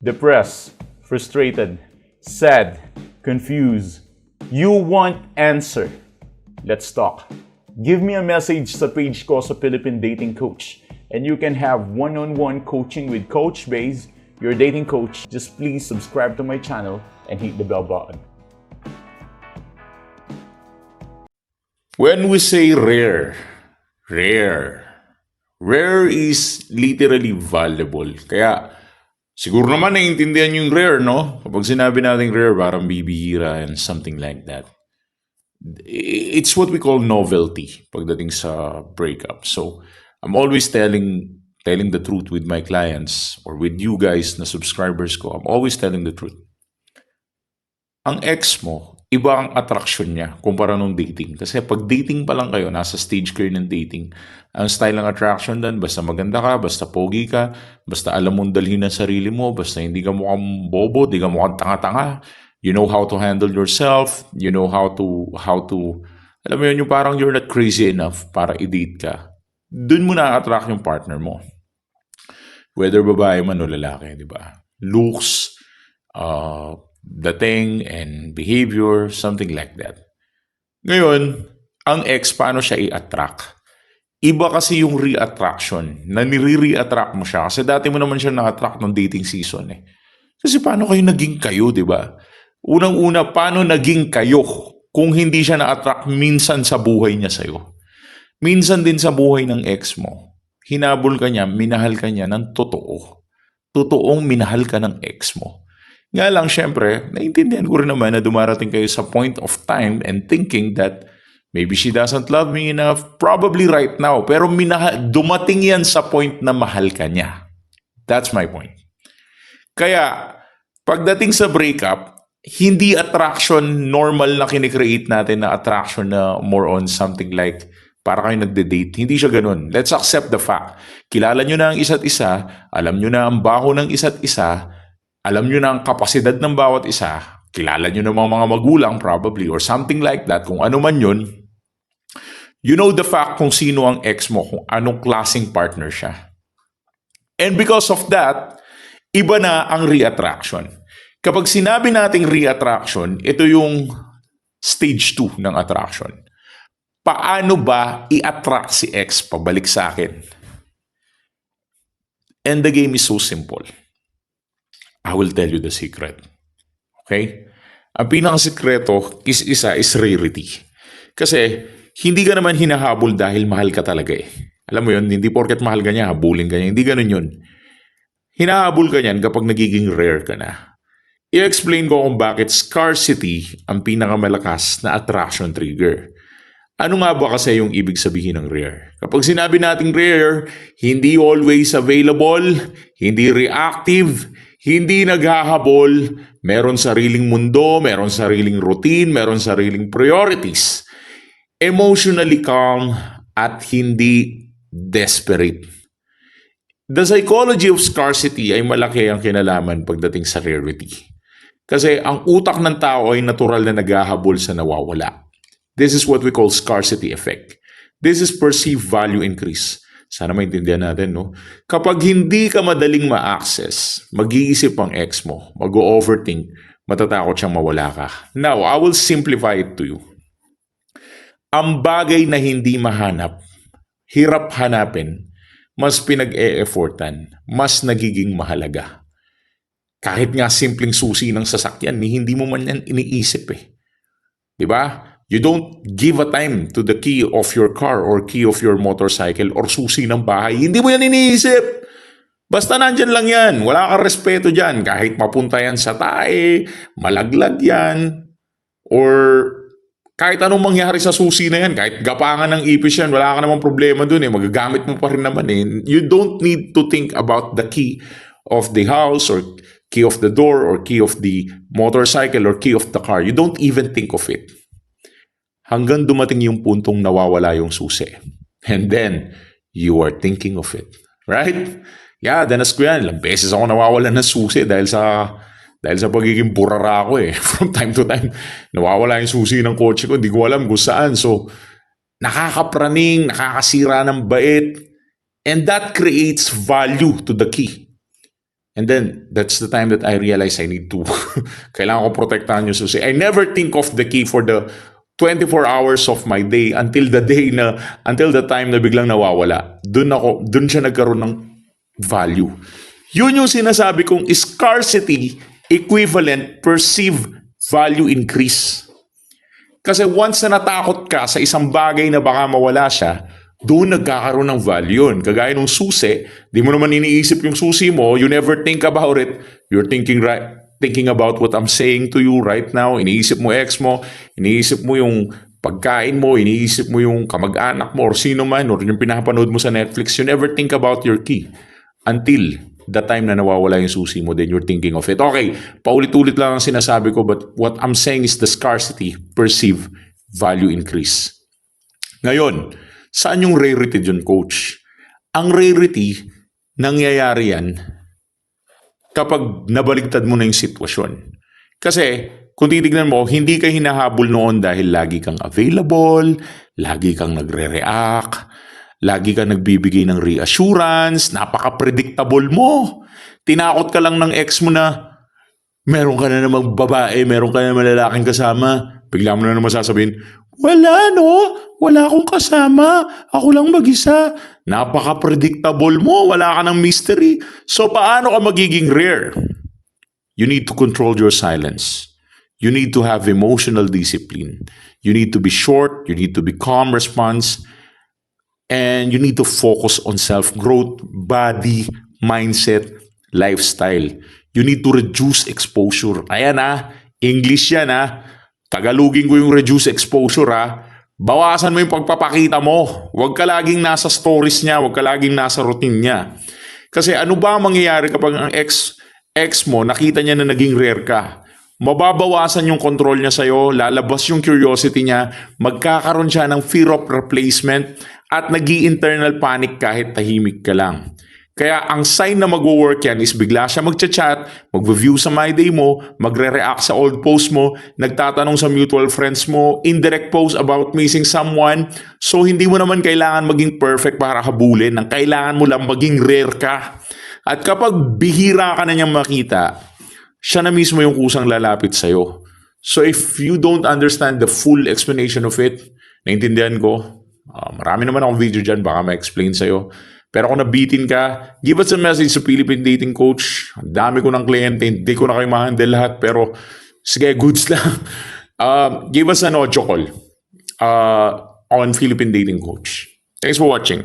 depressed, frustrated, sad, confused. You want answer. Let's talk. Give me a message sa page ko sa Philippine Dating Coach and you can have one-on-one coaching with Coach Baze, your dating coach. Just please subscribe to my channel and hit the bell button. When we say rare is literally valuable. Kaya siguro naman naiintindihan yung rare, no? Kapag sinabi natin rare, parang bibihira and something like that. It's what we call novelty pagdating sa breakup. So, I'm always telling the truth with my clients or with you guys na subscribers ko. I'm always telling the truth. Ang ex mo, iba ang attraction niya kumpara nung dating. Kasi pag dating pa lang kayo, nasa stage kayo ng dating, ang style ng attraction doon, basta maganda ka, basta pogi ka, basta alam mong dalhin ang sarili mo, basta hindi ka mukhang bobo, hindi ka mukhang tanga-tanga, you know how to handle yourself, you know how to, alam mo yun, yung parang you're not crazy enough para i-date ka. Doon mo na-attract yung partner mo. Whether babae man o lalaki, di ba? Looks, dating and behavior, something like that. Ngayon, ang ex, paano siya i-attract? Iba kasi yung re-attraction, na nire-re-attract mo siya. Kasi dati mo naman siya na-attract ng dating season eh. Kasi paano kayo naging kayo, di ba? Unang-una, paano naging kayo kung hindi siya na-attract minsan sa buhay niya sa'yo? Minsan din sa buhay ng ex mo, hinabol ka niya, minahal ka niya ng totoo. Totoong minahal ka ng ex mo. Nga lang, syempre, naiintindihan ko rin naman na dumarating kayo sa point of time and thinking that maybe she doesn't love me enough, probably right now, pero dumating yan sa point na mahal ka niya. That's my point. Kaya, pagdating sa breakup, hindi attraction normal na kinikreate natin na attraction na more on something like para kayo nagde-date. Hindi siya ganun. Let's accept the fact. Kilala nyo na ang isa't isa, alam nyo na ang baho ng isa't isa, alam nyo na ang kapasidad ng bawat isa, kilala nyo na mga magulang probably or something like that, kung ano man yun, you know the fact kung sino ang ex mo, kung anong klaseng partner siya. And because of that, iba na ang re-attraction. Kapag sinabi nating re-attraction, ito yung stage 2 ng attraction. Paano ba i-attract si ex pabalik sa akin? And the game is so simple. I will tell you the secret. Okay? Ang pinakasikreto is rarity. Kasi hindi ka naman hinahabol dahil mahal ka talaga eh. Alam mo yun, hindi porket mahal ka niya, habulin ka niya. Hindi ganun yun. Hinahabol ka niyan kapag nagiging rare ka na. I-explain ko kung bakit scarcity ang pinakamalakas na attraction trigger. Ano nga ba kasi yung ibig sabihin ng rare? Kapag sinabi nating rare, hindi always available, hindi reactive, hindi naghahabol, meron sariling mundo, meron sariling routine, meron sariling priorities. Emotionally calm at hindi desperate. The psychology of scarcity ay malaki ang kinalaman pagdating sa rarity. Kasi ang utak ng tao ay natural na naghahabol sa nawawala. This is what we call scarcity effect. This is perceived value increase. Sana maintindihan natin, no? Kapag hindi ka madaling ma-access, mag-iisip ang ex mo, mag-overthink, matatakot siyang mawala ka. Now, I will simplify it to you. Ang bagay na hindi mahanap, hirap hanapin, mas pinag-e-effortan, mas nagiging mahalaga. Kahit nga simpleng susi ng sasakyan, hindi mo man yan iniisip eh. Diba? You don't give a time to the key of your car or key of your motorcycle or susi ng bahay. Hindi mo yan iniisip. Basta nandyan lang yan. Wala kang respeto dyan. Kahit mapunta yan sa tae, malaglag yan, or kahit anong mangyari sa susi na yan, kahit gapangan ng ipis yan, wala ka namang problema dun eh. Magagamit mo pa rin naman eh. You don't need to think about the key of the house or key of the door or key of the motorcycle or key of the car. You don't even think of it. Hanggang dumating yung puntong nawawala yung susi. And then, you are thinking of it. Right? Yeah, danas ko yan. Ilang beses ako nawawala ng susi dahil sa pagiging burara ko eh. From time to time, nawawala yung susi ng kotse ko. Hindi ko alam kung saan. So, nakakapraning, nakakasira ng bait. And that creates value to the key. And then, that's the time that I realize I need to, kailangan ko protektahan yung susi. I never think of the key for the 24 hours of my day until the time na biglang nawawala. Dun siya nagkaroon ng value. Yun yung sinasabi kong scarcity equivalent perceived value increase. Kasi once na natakot ka sa isang bagay na baka mawala siya, doon nagkakaroon ng value yun. Kagaya ng susi, di mo naman iniisip yung susi mo, you never think about it, you're thinking about what I'm saying to you right now, iniisip mo ex mo, iniisip mo yung pagkain mo, iniisip mo yung kamag-anak mo, or sino man, or yung pinapanood mo sa Netflix, you never think about your key until the time na nawawala yung susi mo, then you're thinking of it. Okay, paulit-ulit lang ang sinasabi ko, but what I'm saying is the scarcity perceive value increase. Ngayon, saan yung rarity dyan, coach? Ang rarity, nangyayari yan kapag nabaligtad mo na yung sitwasyon. Kasi, kung titignan mo, hindi ka hinahabol noon dahil lagi kang available, lagi kang nagre-react, lagi kang nagbibigay ng reassurance, napaka-predictable mo. Tinakot ka lang ng ex mo na, meron ka na namang babae, meron ka na namang lalaking kasama. Bigla mo na naman sasabihin, wala akong kasama, ako lang mag-isa. Napaka-predictable mo, wala ka ng mystery. So paano ka magiging rare? You need to control your silence. You need to have emotional discipline. You need to be short, you need to be calm response, and you need to focus on self-growth, body, mindset, lifestyle. You need to reduce exposure. Ayan English yan Tagalogin ko yung reduce exposure Bawasan mo yung pagpapakita mo. Huwag ka laging nasa stories niya, huwag ka laging nasa routine niya. Kasi ano ba ang mangyayari kapag ang ex mo, nakita niya na naging rare ka? Mababawasan yung control niya sa'yo, lalabas yung curiosity niya, magkakaroon siya ng fear of replacement, at nag-i-internal panic kahit tahimik ka lang. Kaya ang sign na mag-work yan is bigla siya mag-chat, mag-view sa My Day mo, magre-react sa old post mo, nagtatanong sa mutual friends mo, indirect post about missing someone. So hindi mo naman kailangan maging perfect para habulin. Ang kailangan mo lang maging rare ka. At kapag bihira ka na niyang makita, siya na mismo yung kusang lalapit sa'yo. So if you don't understand the full explanation of it, naintindihan ko, marami naman akong video dyan, baka ma-explain sa'yo. Pero kung nabitin ka, give us a message sa Philippine Dating Coach. Ang dami ko ng kliyente, hindi ko na kayo ma-handle lahat, pero sige, goods lang. Give us an audio call on Philippine Dating Coach. Thanks for watching.